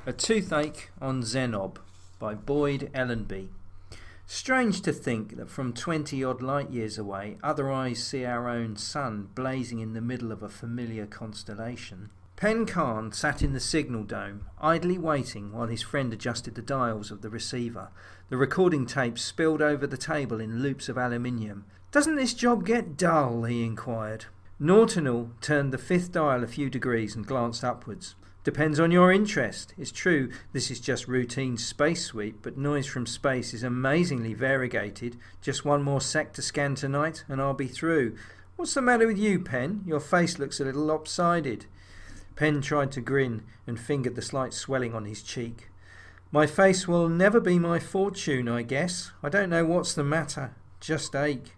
A Toothache on Zenob by Ellanbee. Strange to think that from 20-odd light years away, other eyes see our own sun blazing in the middle of a familiar constellation. Pen Khan sat in the signal dome, idly waiting while his friend adjusted the dials of the receiver. The recording tape spilled over the table in loops of aluminium. "Doesn't this job get dull?" he inquired. Naughtinal turned the fifth dial a few degrees and glanced upwards. "Depends on your interest. It's true this is just routine space sweep, but noise from space is amazingly variegated. Just one more sector scan tonight and I'll be through. What's the matter with you, Pen? Your face looks a little lopsided." Pen tried to grin and fingered the slight swelling on his cheek. "My face will never be my fortune, I guess. I don't know what's the matter. Just ache."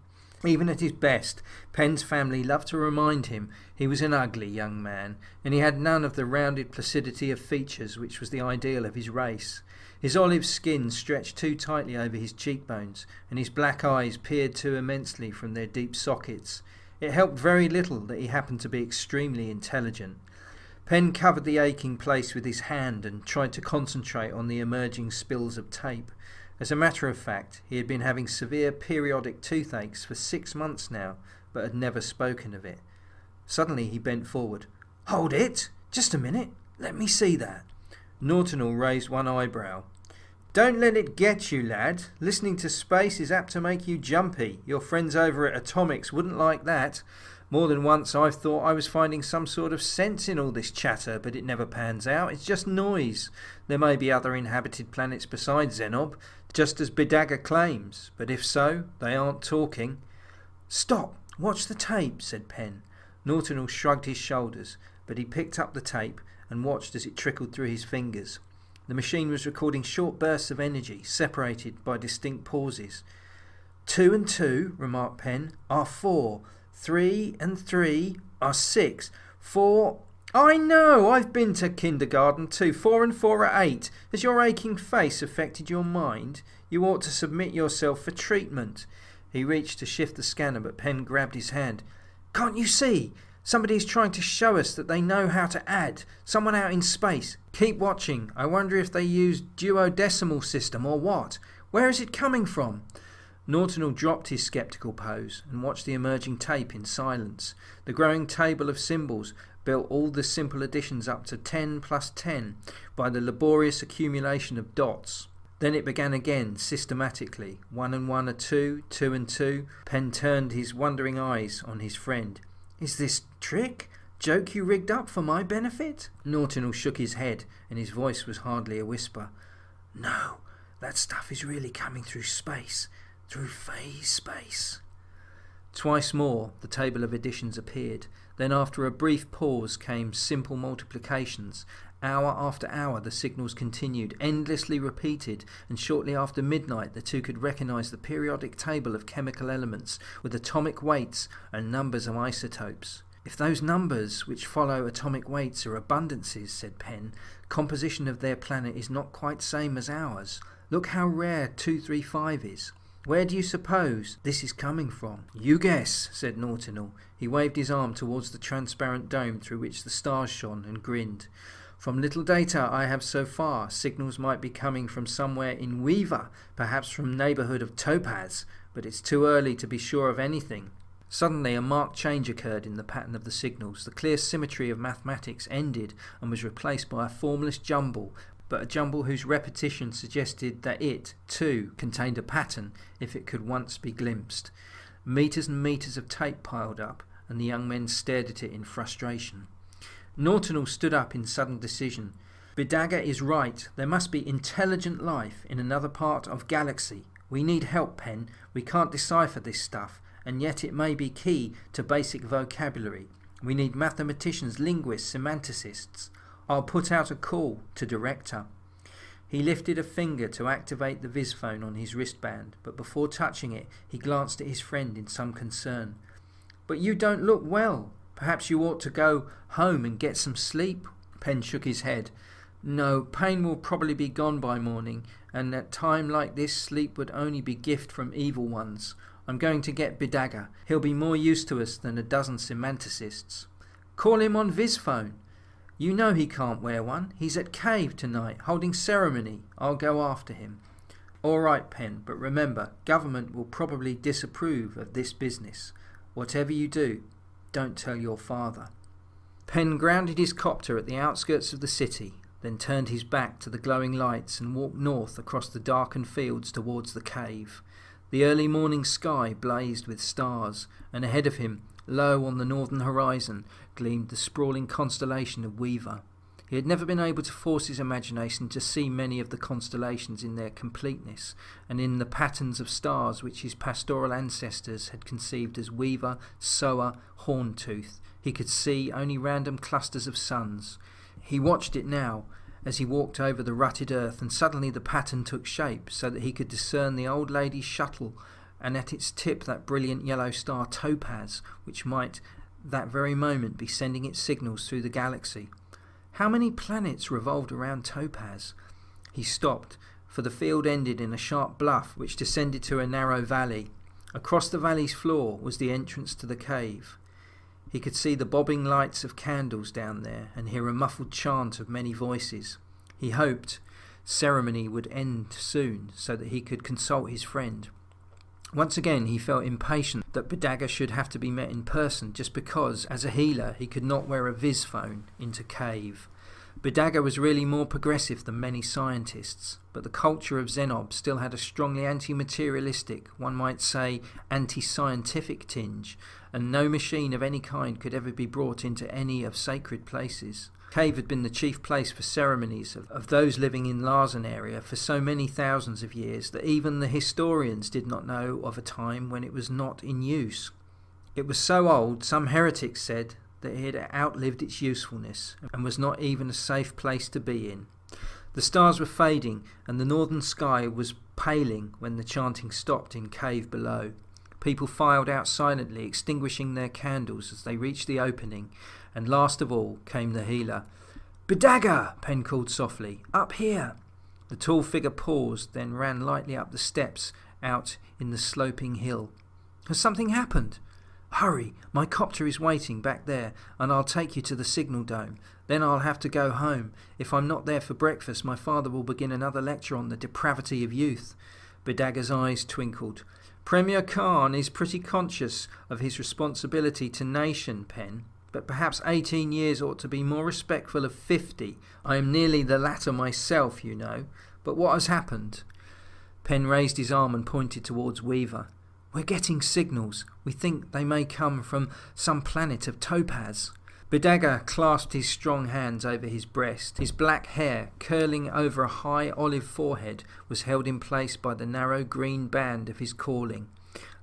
Even at his best, Pen's family loved to remind him he was an ugly young man, and he had none of the rounded placidity of features which was the ideal of his race. His olive skin stretched too tightly over his cheekbones, and his black eyes peered too immensely from their deep sockets. It helped very little that he happened to be extremely intelligent. Pen covered the aching place with his hand and tried to concentrate on the emerging spills of tape. As a matter of fact, he had been having severe periodic toothaches for 6 months now, but had never spoken of it. Suddenly he bent forward. "Hold it! Just a minute. Let me see that." Naughtinal raised one eyebrow. "Don't let it get you, lad. Listening to space is apt to make you jumpy. Your friends over at Atomics wouldn't like that. More than once I've thought I was finding some sort of sense in all this chatter, but it never pans out. It's just noise. There may be other inhabited planets besides Zenob, just as Bodega claims, but if so, they aren't talking." "Stop! Watch the tape," said Pen. Naughtinal shrugged his shoulders, but he picked up the tape and watched as it trickled through his fingers. The machine was recording short bursts of energy, separated by distinct pauses. 2 and 2, remarked Pen, are 4. 3 and 3 are 6. 4... I know, I've been to kindergarten too. 4 and 4 are 8. Has your aching face affected your mind? You ought to submit yourself for treatment. He reached to shift the scanner, but Pen grabbed his hand. "Can't you see? Somebody is trying to show us that they know how to add. Someone out in space. Keep watching. I wonder if they use duodecimal system or what. Where is it coming from?" Naughtinal dropped his sceptical pose and watched the emerging tape in silence. The growing table of symbols built all the simple additions up to 10 plus 10 by the laborious accumulation of dots. Then it began again, systematically. 1 and 1 are 2, 2 and 2. Pen turned his wondering eyes on his friend. "Is this trick? Joke you rigged up for my benefit?" Naughtinal shook his head, and his voice was hardly a whisper. "No, that stuff is really coming through space. Through phase space." Twice more the table of additions appeared. Then after a brief pause came simple multiplications. Hour after hour the signals continued, endlessly repeated, and shortly after midnight the two could recognize the periodic table of chemical elements with atomic weights and numbers of isotopes. "If those numbers which follow atomic weights are abundances," said Pen, "composition of their planet is not quite same as ours. Look how rare 235 is. Where do you suppose this is coming from?" "You guess," said Naughtinal. He waved his arm towards the transparent dome through which the stars shone and grinned. "From little data I have so far, signals might be coming from somewhere in Weaver, perhaps from neighbourhood of Topaz, but it's too early to be sure of anything." Suddenly a marked change occurred in the pattern of the signals. The clear symmetry of mathematics ended and was replaced by a formless jumble, but a jumble whose repetition suggested that it, too, contained a pattern if it could once be glimpsed. Meters and meters of tape piled up, and the young men stared at it in frustration. Naughtinal stood up in sudden decision. "Bodega is right. There must be intelligent life in another part of galaxy. We need help, Pen. We can't decipher this stuff, and yet it may be key to basic vocabulary. We need mathematicians, linguists, semanticists. I'll put out a call to Director." He lifted a finger to activate the vis phone on his wristband, but before touching it he glanced at his friend in some concern. "But you don't look well. Perhaps you ought to go home and get some sleep." Pen shook his head. "No, pain will probably be gone by morning, and at time like this sleep would only be gift from evil ones. I'm going to get Bodega. He'll be more use to us than a dozen semanticists." "Call him on vis phone." You know he can't wear one. He's at cave tonight, holding ceremony. I'll go after him. All right, Pen, but remember, government will probably disapprove of this business. Whatever you do, don't tell your father. Pen grounded his copter at the outskirts of the city, then turned his back to the glowing lights and walked north across the darkened fields towards the cave. The early morning sky blazed with stars, and ahead of him, low on the northern horizon, gleamed the sprawling constellation of Weaver. He had never been able to force his imagination to see many of the constellations in their completeness, and in the patterns of stars which his pastoral ancestors had conceived as Weaver, Sower, Horn-tooth. He could see only random clusters of suns. He watched it now, as he walked over the rutted earth, and suddenly the pattern took shape, so that he could discern the old lady's shuttle, and at its tip that brilliant yellow star Topaz, which might that very moment be sending its signals through the galaxy. How many planets revolved around Topaz? He stopped, for the field ended in a sharp bluff which descended to a narrow valley. Across the valley's floor was the entrance to the cave. He could see the bobbing lights of candles down there and hear a muffled chant of many voices. He hoped ceremony would end soon so that he could consult his friend. Once again he felt impatient that Bodega should have to be met in person just because, as a healer, he could not wear a vis phone into cave. Bodega was really more progressive than many scientists, but the culture of Zenob still had a strongly anti-materialistic, one might say anti-scientific tinge, and no machine of any kind could ever be brought into any of sacred places. Cave had been the chief place for ceremonies of those living in Larsen area for so many thousands of years that even the historians did not know of a time when it was not in use. It was so old, some heretics said, that it had outlived its usefulness and was not even a safe place to be in. The stars were fading and the northern sky was paling when the chanting stopped in cave below. People filed out silently, extinguishing their candles as they reached the opening, and last of all came the healer. "Bodega!" Pen called softly. "Up here!" The tall figure paused, then ran lightly up the steps out in the sloping hill. "Has something happened?" "Hurry, my copter is waiting back there, and I'll take you to the signal dome. Then I'll have to go home. If I'm not there for breakfast, my father will begin another lecture on the depravity of youth." Bodega's eyes twinkled. "Premier Khan is pretty conscious of his responsibility to nation, Pen, but perhaps 18 years ought to be more respectful of 50. I am nearly the latter myself, you know. But what has happened?" Pen raised his arm and pointed towards Weaver. "We're getting signals. We think they may come from some planet of Topaz." Bodega clasped his strong hands over his breast. His black hair, curling over a high olive forehead, was held in place by the narrow green band of his calling.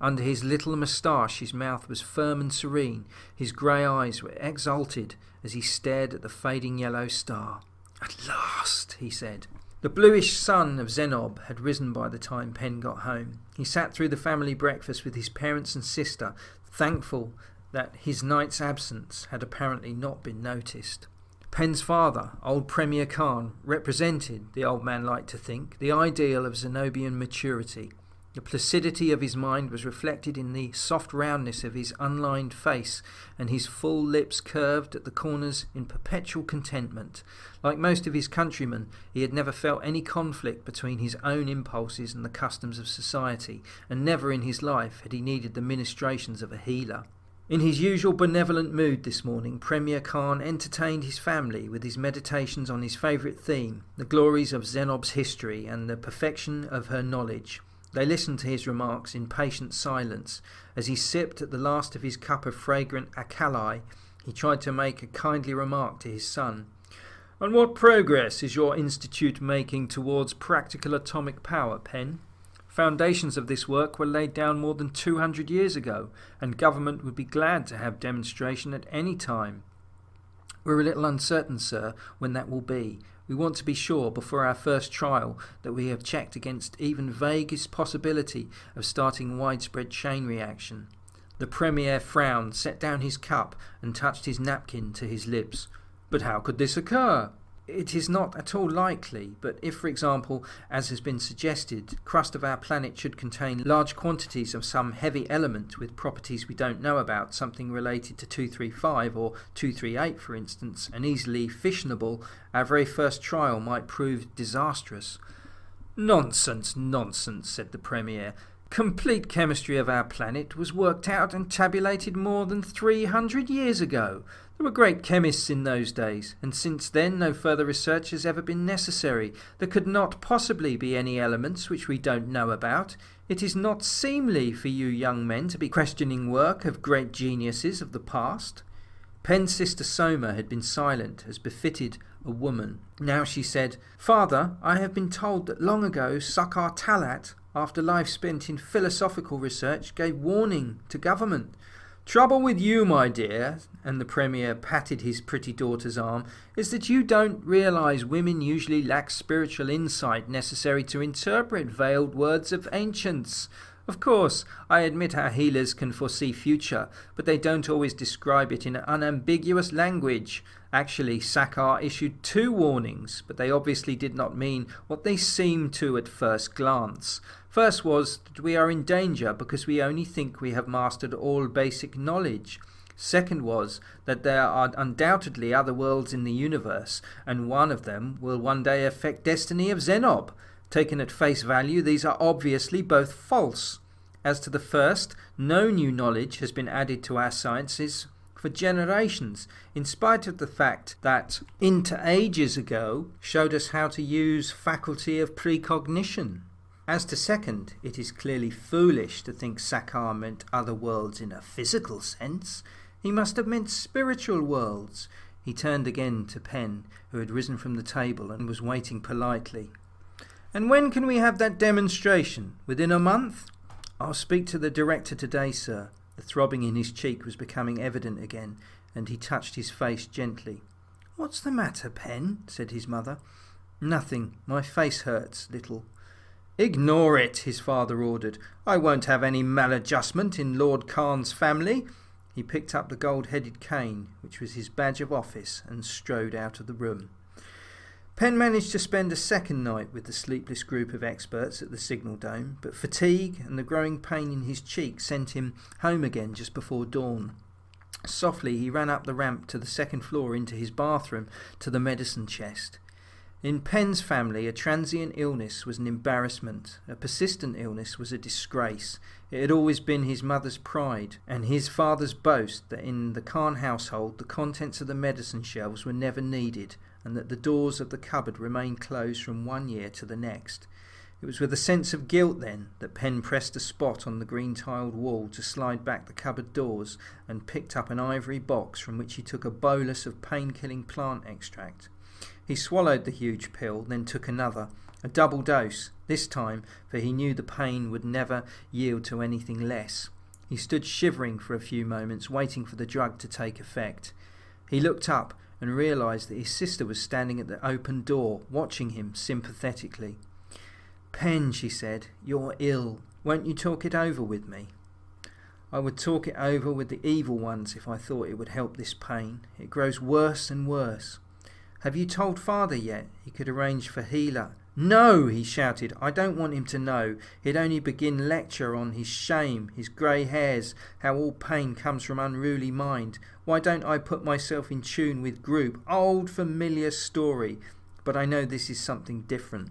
Under his little moustache his mouth was firm and serene. His grey eyes were exalted as he stared at the fading yellow star. "At last," he said. The bluish sun of Zenob had risen by the time Pen got home. He sat through the family breakfast with his parents and sister, thankful that his night's absence had apparently not been noticed. Pen's father, old Premier Khan, represented, the old man liked to think, the ideal of Zenobian maturity. The placidity of his mind was reflected in the soft roundness of his unlined face, and his full lips curved at the corners in perpetual contentment. Like most of his countrymen, he had never felt any conflict between his own impulses and the customs of society, and never in his life had he needed the ministrations of a healer. In his usual benevolent mood this morning, Premier Khan entertained his family with his meditations on his favourite theme, the glories of Zenob's history and the perfection of her knowledge. They listened to his remarks in patient silence. As he sipped at the last of his cup of fragrant alkali, he tried to make a kindly remark to his son. "And what progress is your institute making towards practical atomic power, Pen? Foundations of this work were laid down more than 200 years ago, and government would be glad to have demonstration at any time." "We're a little uncertain, sir, when that will be. We want to be sure before our first trial that we have checked against even vaguest possibility of starting widespread chain reaction." The Premier frowned, set down his cup and touched his napkin to his lips. "But how could this occur?" It is not at all likely, but if, for example, as has been suggested, crust of our planet should contain large quantities of some heavy element with properties we don't know about, something related to 235 or 238 for instance, and easily fissionable, our very first trial might prove disastrous. Nonsense, nonsense, said the Premier. Complete chemistry of our planet was worked out and tabulated more than 300 years ago. There were great chemists in those days, and since then no further research has ever been necessary. There could not possibly be any elements which we don't know about. It is not seemly for you young men to be questioning work of great geniuses of the past. Penn's sister Soma had been silent, as befitted a woman. Now she said, Father, I have been told that long ago Sakar Talat, after life spent in philosophical research, gave warning to government. Trouble with you, my dear, and the Premier patted his pretty daughter's arm, is that you don't realise women usually lack spiritual insight necessary to interpret veiled words of ancients. Of course, I admit our healers can foresee future, but they don't always describe it in unambiguous language. Actually, Sakar issued 2 warnings, but they obviously did not mean what they seemed to at first glance. First was that we are in danger because we only think we have mastered all basic knowledge. Second was that there are undoubtedly other worlds in the universe, and one of them will one day affect destiny of Zenob. Taken at face value, these are obviously both false. As to the first, no new knowledge has been added to our sciences for generations, in spite of the fact that ages ago showed us how to use faculty of precognition. As to second, it is clearly foolish to think Sakar meant other worlds in a physical sense. He must have meant spiritual worlds. He turned again to Penn, who had risen from the table and was waiting politely. And when can we have that demonstration? Within a month? I'll speak to the director today, sir. The throbbing in his cheek was becoming evident again, and he touched his face gently. What's the matter, Penn? Said his mother. Nothing. My face hurts, little. Ignore it, his father ordered. I won't have any maladjustment in Lord Khan's family. He picked up the gold-headed cane, which was his badge of office, and strode out of the room. Penn managed to spend a second night with the sleepless group of experts at the Signal Dome, but fatigue and the growing pain in his cheek sent him home again just before dawn. Softly he ran up the ramp to the second floor into his bathroom to the medicine chest. In Penn's family, a transient illness was an embarrassment. A persistent illness was a disgrace. It had always been his mother's pride, and his father's boast that in the Khan household the contents of the medicine shelves were never needed, and that the doors of the cupboard remained closed from one year to the next. It was with a sense of guilt, then, that Penn pressed a spot on the green-tiled wall to slide back the cupboard doors and picked up an ivory box from which he took a bolus of pain-killing plant extract. He swallowed the huge pill, then took another, a double dose, this time, for he knew the pain would never yield to anything less. He stood shivering for a few moments, waiting for the drug to take effect. He looked up and realised that his sister was standing at the open door, watching him sympathetically. Penn, she said, you're ill. Won't you talk it over with me? I would talk it over with the evil ones if I thought it would help this pain. It grows worse and worse. Have you told father yet? He could arrange for healer. No, he shouted. I don't want him to know. He'd only begin lecture on his shame, his grey hairs, how all pain comes from unruly mind. Why don't I put myself in tune with group? Old familiar story. But I know this is something different.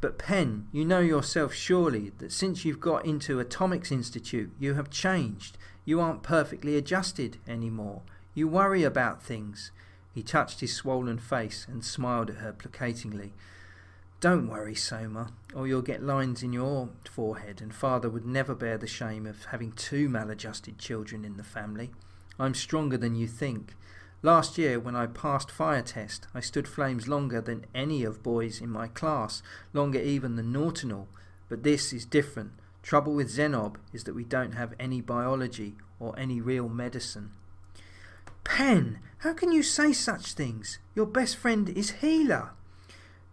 But Penn, you know yourself surely that since you've got into Atomics Institute you have changed. You aren't perfectly adjusted anymore. You worry about things. He touched his swollen face and smiled at her placatingly. Don't worry, Soma, or you'll get lines in your forehead, and father would never bear the shame of having 2 maladjusted children in the family. I'm stronger than you think. Last year, when I passed fire test, I stood flames longer than any of boys in my class, longer even than Nautinal. But this is different. Trouble with Zenob is that we don't have any biology or any real medicine. Penn, how can you say such things? Your best friend is healer.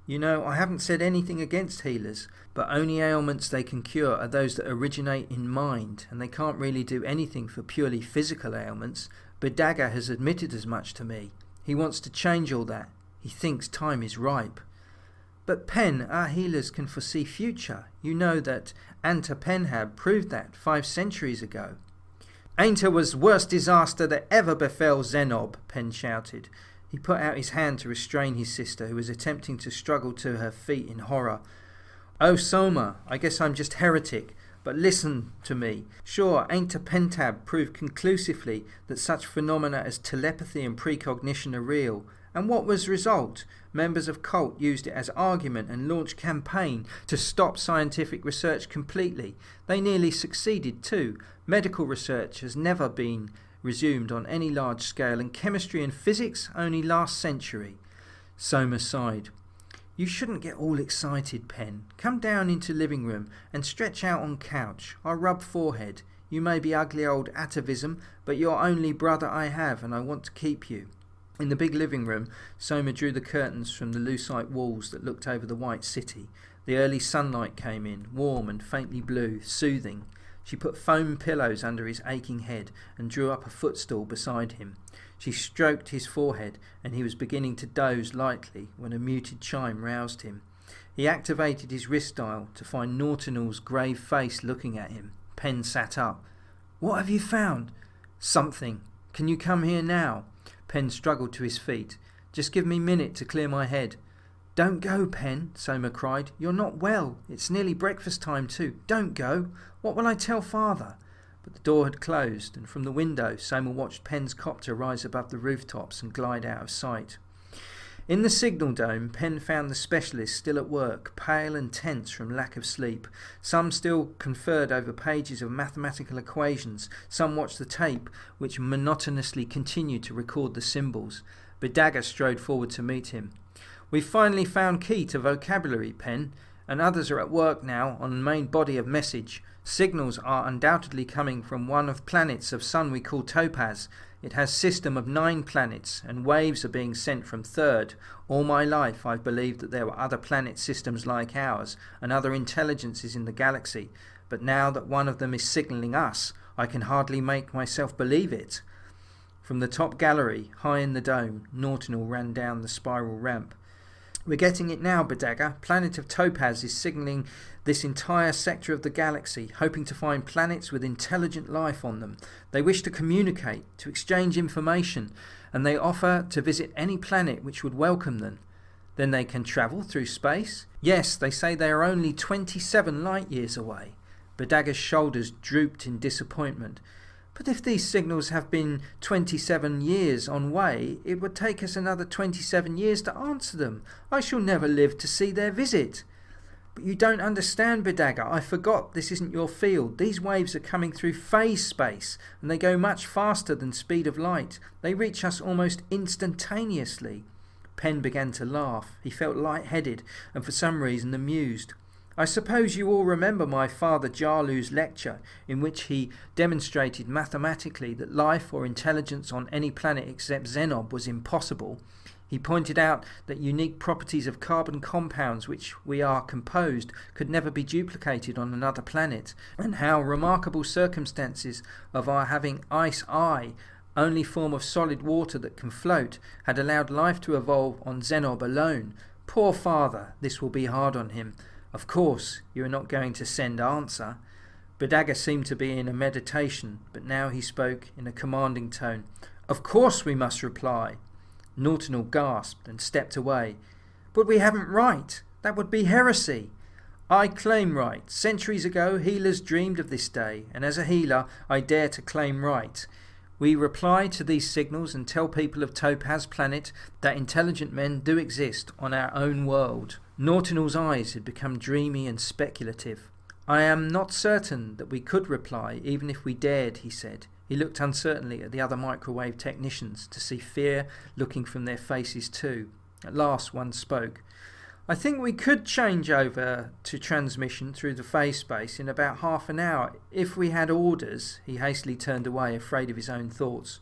You know, I haven't said anything against healers, but only ailments they can cure are those that originate in mind, and they can't really do anything for purely physical ailments. Bodega has admitted as much to me. He wants to change all that. He thinks time is ripe. But Pen, our healers can foresee future. You know that Anta Penhab proved that 5 centuries ago. Ainta was worst disaster that ever befell Zenob, Pen shouted. He put out his hand to restrain his sister, who was attempting to struggle to her feet in horror. Oh, Soma, I guess I'm just heretic, but listen to me. Sure, Ainta Pentab proved conclusively that such phenomena as telepathy and precognition are real. And what was the result? Members of cult used it as argument and launched campaign to stop scientific research completely. They nearly succeeded too. Medical research has never been resumed on any large scale, and chemistry and physics only last century. Soma sighed. You shouldn't get all excited, Pen. Come down into living room and stretch out on couch. I'll rub forehead. You may be ugly old atavism, but you're only brother I have, and I want to keep you. In the big living room, Soma drew the curtains from the lucite walls that looked over the white city. The early sunlight came in, warm and faintly blue, soothing. She put foam pillows under his aching head and drew up a footstool beside him. She stroked his forehead, and he was beginning to doze lightly when a muted chime roused him. He activated his wrist dial to find Naughtinal's grave face looking at him. Pen sat up. What have you found? Something. Can you come here now? Pen struggled to his feet. Just give me a minute to clear my head. Don't go, Pen, Soma cried. You're not well. It's nearly breakfast time too. Don't go. What will I tell father? But the door had closed, and from the window Soma watched Pen's copter rise above the rooftops and glide out of sight. In the signal dome, Pen found the specialists still at work, pale and tense from lack of sleep. Some still conferred over pages of mathematical equations. Some watched the tape, which monotonously continued to record the symbols. Bodega strode forward to meet him. We've finally found key to vocabulary, Pen, and others are at work now on the main body of message. Signals are undoubtedly coming from one of planets of sun we call Topaz. It has system of 9 planets, and waves are being sent from third. All my life I've believed that there were other planet systems like ours, and other intelligences in the galaxy, but now that one of them is signalling us, I can hardly make myself believe it. From the top gallery, high in the dome, Naughtinal ran down the spiral ramp. We're getting it now, Bodega. Planet of Topaz is signalling this entire sector of the galaxy, hoping to find planets with intelligent life on them. They wish to communicate, to exchange information, and they offer to visit any planet which would welcome them. Then they can travel through space? Yes, they say they are only 27 light years away. Bodega's shoulders drooped in disappointment. But if these signals have been 27 years on way, it would take us another 27 years to answer them. I shall never live to see their visit. But you don't understand, Bodega. I forgot this isn't your field. These waves are coming through phase space, and they go much faster than speed of light. They reach us almost instantaneously. Pen began to laugh. He felt light-headed, and for some reason amused. I suppose you all remember my father Jarlu's lecture, in which he demonstrated mathematically that life or intelligence on any planet except Zenob was impossible. He pointed out that unique properties of carbon compounds which we are composed could never be duplicated on another planet, and how remarkable circumstances of our having ice eye, only form of solid water that can float, had allowed life to evolve on Zenob alone. Poor father, this will be hard on him. Of course, you are not going to send answer. Bodega seemed to be in a meditation, but now he spoke in a commanding tone. Of course we must reply. Naughtinal gasped and stepped away. But we haven't right. That would be heresy. I claim right. Centuries ago, healers dreamed of this day, and as a healer, I dare to claim right. We reply to these signals and tell people of Topaz Planet that intelligent men do exist on our own world. Naughtinal's eyes had become dreamy and speculative. I am not certain that we could reply, even if we dared, he said. He looked uncertainly at the other microwave technicians, to see fear looking from their faces too. At last one spoke. I think we could change over to transmission through the phase space in about half an hour, if we had orders. He hastily turned away, afraid of his own thoughts.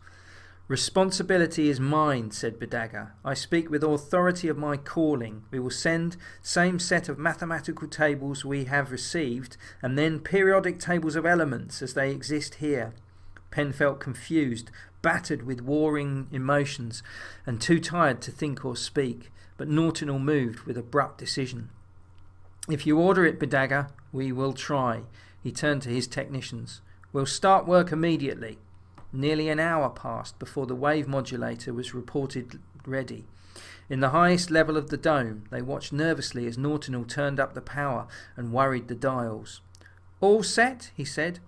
Responsibility is mine, said Bodega. I speak with authority of my calling. We will send same set of mathematical tables we have received, and then periodic tables of elements as they exist here. Penn felt confused, battered with warring emotions, and too tired to think or speak, but Nautical moved with abrupt decision. "If you order it, Bodega, we will try." He turned to his technicians. "We'll start work immediately." Nearly an hour passed before the wave modulator was reported ready. In the highest level of the dome, they watched nervously as Nautical turned up the power and worried the dials. "All set?" he said.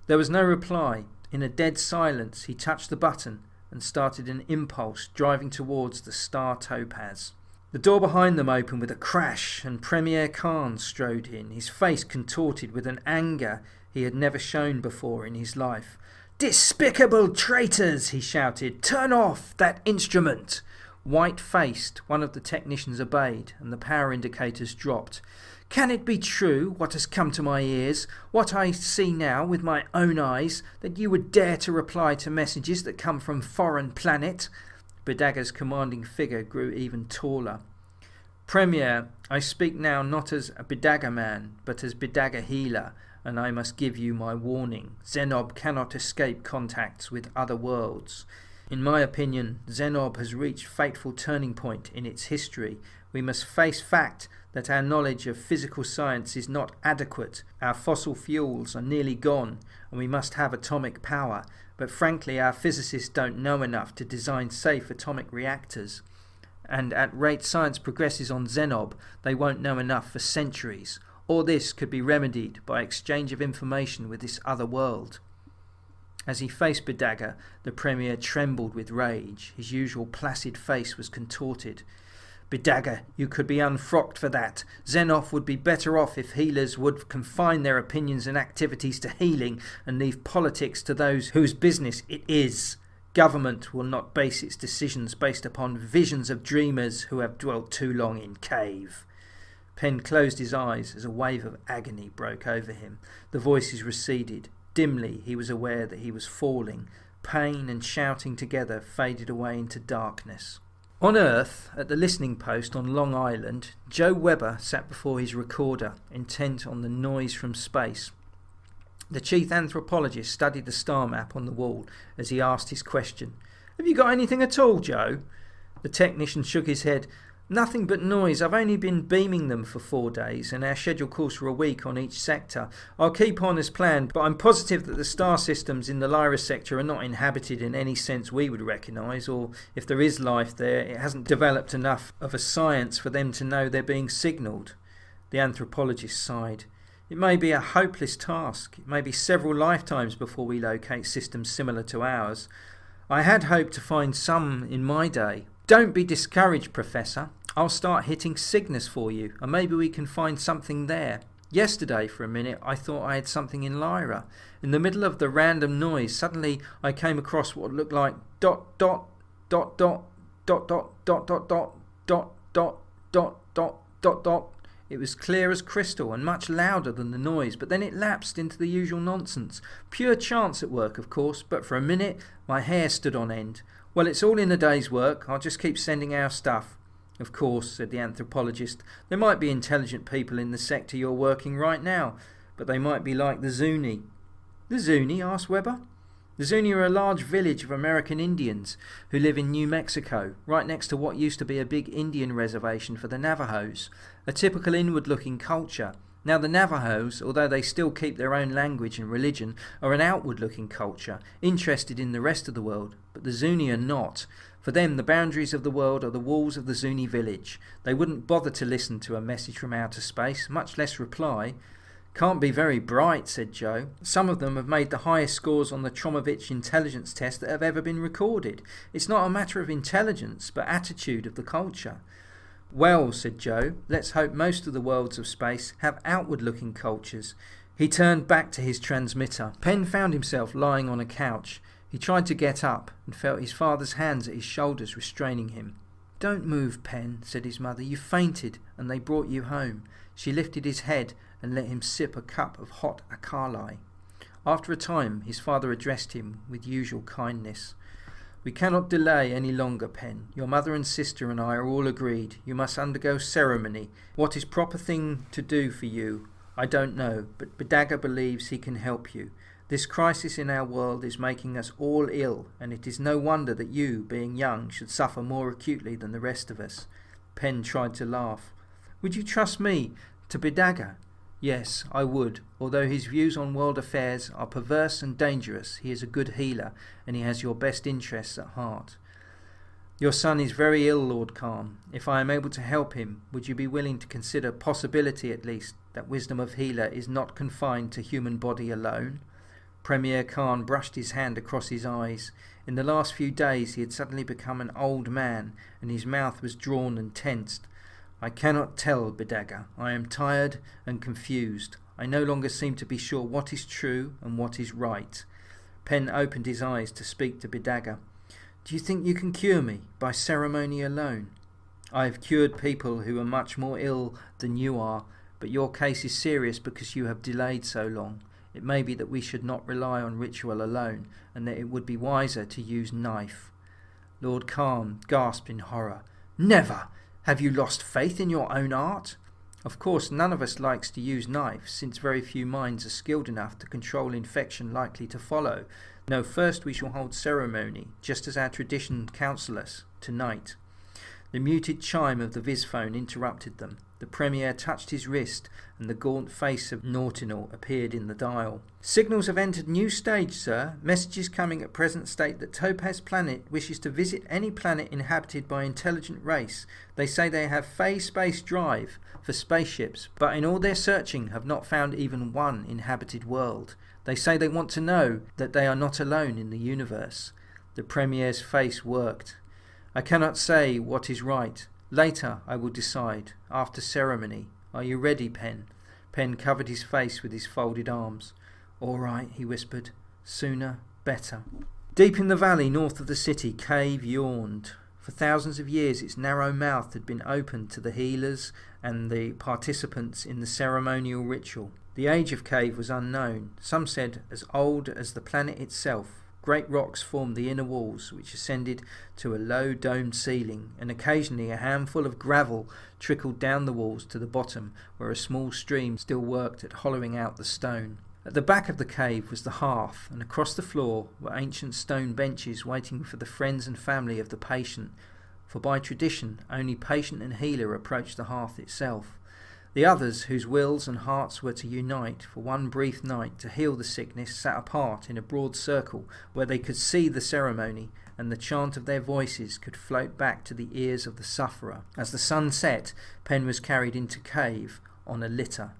There was no reply. In a dead silence, he touched the button and started an impulse driving towards the star Topaz. The door behind them opened with a crash, and Premier Khan strode in, his face contorted with an anger he had never shown before in his life. "Despicable traitors!" he shouted. "Turn off that instrument!" White-faced, one of the technicians obeyed, and the power indicators dropped. "Can it be true, what has come to my ears, what I see now with my own eyes, that you would dare to reply to messages that come from foreign planet?" Bodega's commanding figure grew even taller. "Premier, I speak now not as a Bodega man, but as Bodega healer, and I must give you my warning. Zenob cannot escape contacts with other worlds. In my opinion, Zenob has reached fateful turning point in its history. We must face fact that our knowledge of physical science is not adequate. Our fossil fuels are nearly gone, and we must have atomic power. But frankly, our physicists don't know enough to design safe atomic reactors. And at rate science progresses on Zenob, they won't know enough for centuries. All this could be remedied by exchange of information with this other world." As he faced Bodega, the Premier trembled with rage. His usual placid face was contorted. "Bodega, you could be unfrocked for that. Zenob would be better off if healers would confine their opinions and activities to healing and leave politics to those whose business it is. Government will not base its decisions based upon visions of dreamers who have dwelt too long in cave." Penn closed his eyes as a wave of agony broke over him. The voices receded. Dimly he was aware that he was falling. Pain and shouting together faded away into darkness. On Earth, at the listening post on Long Island, Joe Webber sat before his recorder, intent on the noise from space. The chief anthropologist studied the star map on the wall as he asked his question. "Have you got anything at all, Joe?" The technician shook his head. "Nothing but noise. I've only been beaming them for 4 days, and our schedule calls for a week on each sector. I'll keep on as planned, but I'm positive that the star systems in the Lyra sector are not inhabited in any sense we would recognise, or if there is life there, it hasn't developed enough of a science for them to know they're being signalled." The anthropologist sighed. "It may be a hopeless task. It may be several lifetimes before we locate systems similar to ours. I had hoped to find some in my day." "Don't be discouraged, Professor. I'll start hitting Cygnus for you, and maybe we can find something there. Yesterday, for a minute, I thought I had something in Lyra. In the middle of the random noise, suddenly I came across what looked like dot dot dot dot dot dot dot dot dot dot dot dot dot dot dot. It was clear as crystal and much louder than the noise, but then it lapsed into the usual nonsense. Pure chance at work, of course, but for a minute my hair stood on end. Well, it's all in the day's work. I'll just keep sending our stuff." "Of course," said the anthropologist, "there might be intelligent people in the sector you're working right now, but they might be like the Zuni." "The Zuni?" asked Webber. "The Zuni are a large village of American Indians who live in New Mexico, right next to what used to be a big Indian reservation for the Navajos. A typical inward-looking culture. Now the Navajos, although they still keep their own language and religion, are an outward-looking culture, interested in the rest of the world, but the Zuni are not. For them, the boundaries of the world are the walls of the Zuni village. They wouldn't bother to listen to a message from outer space, much less reply." "Can't be very bright," said Joe. "Some of them have made the highest scores on the Tromovich intelligence test that have ever been recorded. It's not a matter of intelligence, but attitude of the culture." "Well," said Joe, "let's hope most of the worlds of space have outward-looking cultures." He turned back to his transmitter. Penn found himself lying on a couch. He tried to get up and felt his father's hands at his shoulders restraining him. "Don't move, Penn," said his mother. "You fainted and they brought you home." She lifted his head and let him sip a cup of hot akali. After a time his father addressed him with usual kindness. "We cannot delay any longer, Penn. Your mother and sister and I are all agreed. You must undergo ceremony. What is proper thing to do for you, I don't know, but Bodega believes he can help you. This crisis in our world is making us all ill, and it is no wonder that you, being young, should suffer more acutely than the rest of us." Penn tried to laugh. "Would you trust me to Bodega?" "Yes, I would. Although his views on world affairs are perverse and dangerous, he is a good healer, and he has your best interests at heart." "Your son is very ill, Lord Khan. If I am able to help him, would you be willing to consider possibility at least that wisdom of healer is not confined to human body alone?" Premier Khan brushed his hand across his eyes. In the last few days he had suddenly become an old man, and his mouth was drawn and tensed. "I cannot tell, Bodega. I am tired and confused. I no longer seem to be sure what is true and what is right." Penn opened his eyes to speak to Bodega. "Do you think you can cure me by ceremony alone?" "I have cured people who are much more ill than you are, but your case is serious because you have delayed so long. It may be that we should not rely on ritual alone, and that it would be wiser to use knife." Lord Khan gasped in horror. "Never! Have you lost faith in your own art?" "Of course, none of us likes to use knives, since very few minds are skilled enough to control infection likely to follow. No, first we shall hold ceremony, just as our tradition counsel us, tonight." The muted chime of the visphone interrupted them. The Premier touched his wrist, and the gaunt face of Nautinal appeared in the dial. "Signals have entered new stage, sir. Messages coming at present state that Topaz Planet wishes to visit any planet inhabited by intelligent race. They say they have phase space drive for spaceships, but in all their searching have not found even one inhabited world. They say they want to know that they are not alone in the universe." The Premier's face worked. "I cannot say what is right. Later I will decide, after ceremony. Are you ready, Penn?" Penn covered his face with his folded arms. "All right," he whispered. "Sooner, better." Deep in the valley north of the city, Cave yawned. For thousands of years its narrow mouth had been opened to the healers and the participants in the ceremonial ritual. The age of Cave was unknown. Some said as old as the planet itself. Great rocks formed the inner walls, which ascended to a low domed ceiling, and occasionally a handful of gravel trickled down the walls to the bottom, where a small stream still worked at hollowing out the stone. At the back of the cave was the hearth, and across the floor were ancient stone benches waiting for the friends and family of the patient, for by tradition only patient and healer approached the hearth itself. The others, whose wills and hearts were to unite for one brief night to heal the sickness, sat apart in a broad circle where they could see the ceremony, and the chant of their voices could float back to the ears of the sufferer. As the sun set, Penn was carried into Cave on a litter.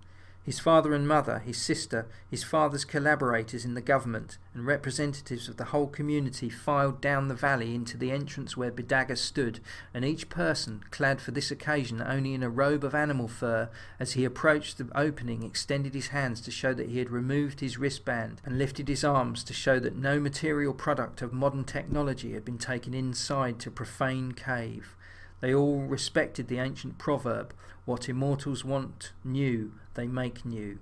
His father and mother, his sister, his father's collaborators in the government, and representatives of the whole community filed down the valley into the entrance where Bodega stood, and each person, clad for this occasion only in a robe of animal fur, as he approached the opening extended his hands to show that he had removed his wristband, and lifted his arms to show that no material product of modern technology had been taken inside to profane Cave. They all respected the ancient proverb, "What immortals want new, they make new."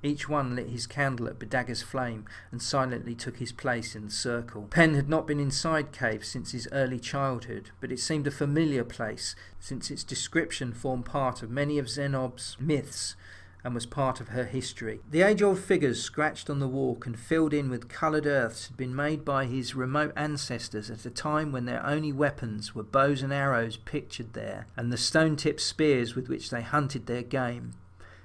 Each one lit his candle at Bodega's flame and silently took his place in the circle. Penn had not been inside Cave since his early childhood, but it seemed a familiar place, since its description formed part of many of Zenob's myths and was part of her history. The age-old figures scratched on the walk and filled in with coloured earths had been made by his remote ancestors at a time when their only weapons were bows and arrows pictured there, and the stone-tipped spears with which they hunted their game.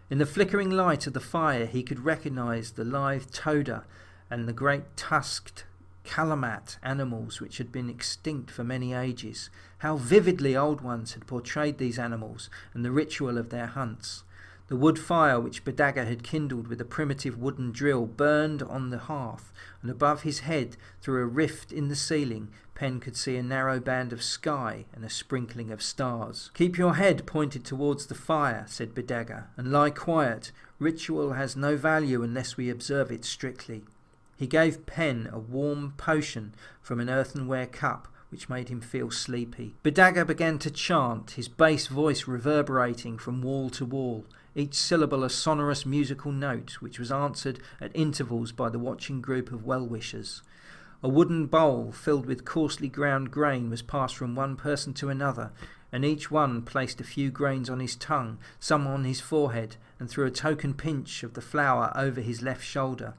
In the flickering light of the fire he could recognise the lithe toda and the great tusked calamat animals which had been extinct for many ages. How vividly old ones had portrayed these animals and the ritual of their hunts. The wood fire which Bodega had kindled with a primitive wooden drill burned on the hearth, and above his head, through a rift in the ceiling, Penn could see a narrow band of sky and a sprinkling of stars. "Keep your head pointed towards the fire," said Bodega, "and lie quiet. Ritual has no value unless we observe it strictly." He gave Penn a warm potion from an earthenware cup, which made him feel sleepy. Bodega began to chant, his bass voice reverberating from wall to wall, each syllable a sonorous musical note, which was answered at intervals by the watching group of well-wishers. A wooden bowl filled with coarsely ground grain was passed from one person to another, and each one placed a few grains on his tongue, some on his forehead, and threw a token pinch of the flour over his left shoulder.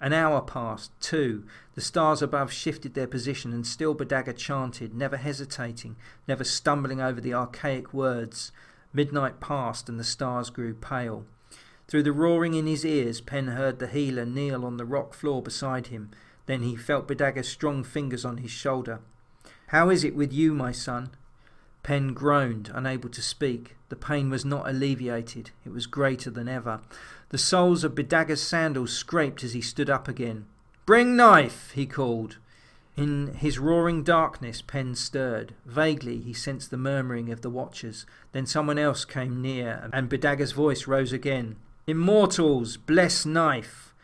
An hour passed, 2. The stars above shifted their position, and still Bodega chanted, never hesitating, never stumbling over the archaic words. Midnight passed, and the stars grew pale. Through the roaring in his ears, Penn heard the healer kneel on the rock floor beside him. Then he felt Bodega's strong fingers on his shoulder. "How is it with you, my son?" Penn groaned, unable to speak. The pain was not alleviated. It was greater than ever. The soles of Bodega's sandals scraped as he stood up again. "Bring knife!" he called. In his roaring darkness, Penn stirred. Vaguely he sensed the murmuring of the watchers. Then someone else came near, and Bodega's voice rose again. "Immortals, bless knife!"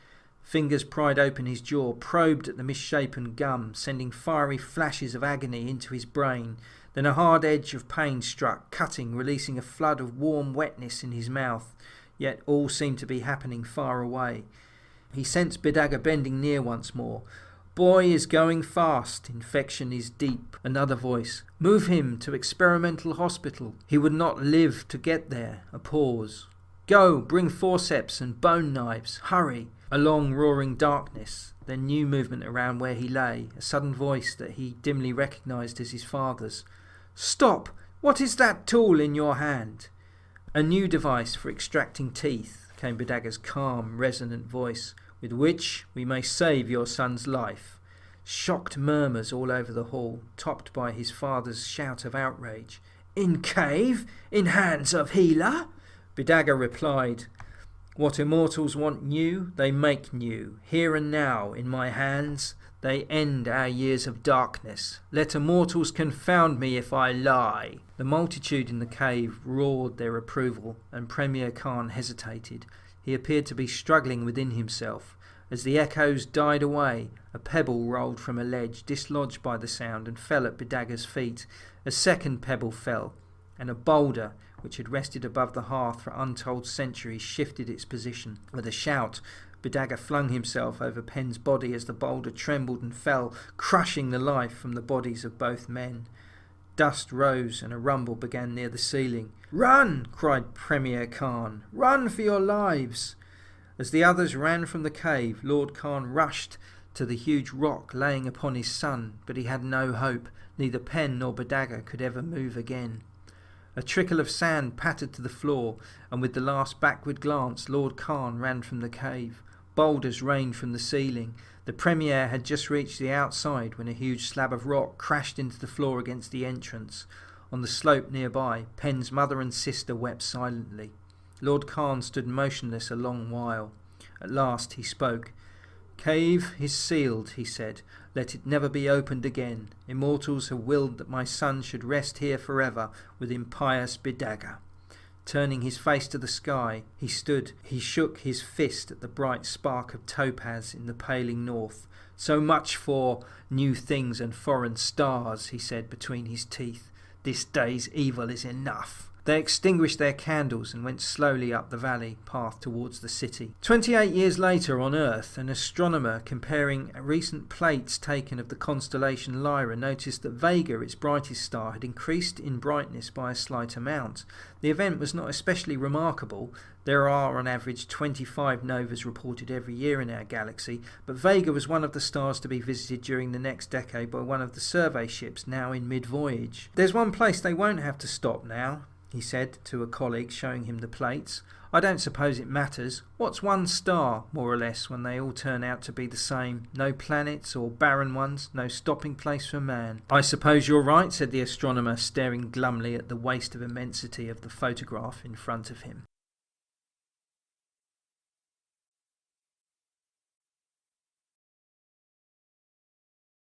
Fingers pried open his jaw, probed at the misshapen gum, sending fiery flashes of agony into his brain. Then a hard edge of pain struck, cutting, releasing a flood of warm wetness in his mouth. Yet all seemed to be happening far away. He sensed Bodega bending near once more. "Boy is going fast. Infection is deep." Another voice. "Move him to experimental hospital. He would not live to get there." A pause. "Go, bring forceps and bone knives. Hurry." A long roaring darkness. Then new movement around where he lay. A sudden voice that he dimly recognized as his father's. "Stop! What is that tool in your hand?" "A new device for extracting teeth," came Bodega's calm, resonant voice, "with which we may save your son's life." Shocked murmurs all over the hall, topped by his father's shout of outrage. "In cave? In hands of healer?" Bodega replied, "What immortals want new, they make new. Here and now, in my hands, they end our years of darkness. Let immortals confound me if I lie." The multitude in the cave roared their approval, and Premier Khan hesitated. He appeared to be struggling within himself. As the echoes died away, a pebble rolled from a ledge, dislodged by the sound, and fell at Bodega's feet. A second pebble fell, and a boulder, which had rested above the hearth for untold centuries, shifted its position. With a shout, Bodega flung himself over Penn's body as the boulder trembled and fell, crushing the life from the bodies of both men. Dust rose and a rumble began near the ceiling. "Run!" cried Premier Khan. "Run for your lives!" As the others ran from the cave, Lord Khan rushed to the huge rock laying upon his son, but he had no hope. Neither Penn nor Bodega could ever move again. A trickle of sand pattered to the floor, and with the last backward glance, Lord Khan ran from the cave. Boulders rained from the ceiling. The Premier had just reached the outside when a huge slab of rock crashed into the floor against the entrance. On the slope nearby, Penn's mother and sister wept silently. Lord Khan stood motionless a long while. At last he spoke. "Cave is sealed," he said. "Let it never be opened again. Immortals have willed that my son should rest here forever with impious Bodega." Turning his face to the sky, he stood. He shook his fist at the bright spark of topaz in the paling north. "So much for new things and foreign stars," he said between his teeth. "This day's evil is enough." They extinguished their candles and went slowly up the valley path towards the city. 28 years later on Earth, an astronomer comparing recent plates taken of the constellation Lyra noticed that Vega, its brightest star, had increased in brightness by a slight amount. The event was not especially remarkable. There are on average 25 novas reported every year in our galaxy, but Vega was one of the stars to be visited during the next decade by one of the survey ships now in mid-voyage. "There's one place they won't have to stop now," he said to a colleague, showing him the plates. "I don't suppose it matters. What's one star, more or less, when they all turn out to be the same? No planets or barren ones, no stopping place for man." "I suppose you're right," said the astronomer, staring glumly at the waste of immensity of the photograph in front of him.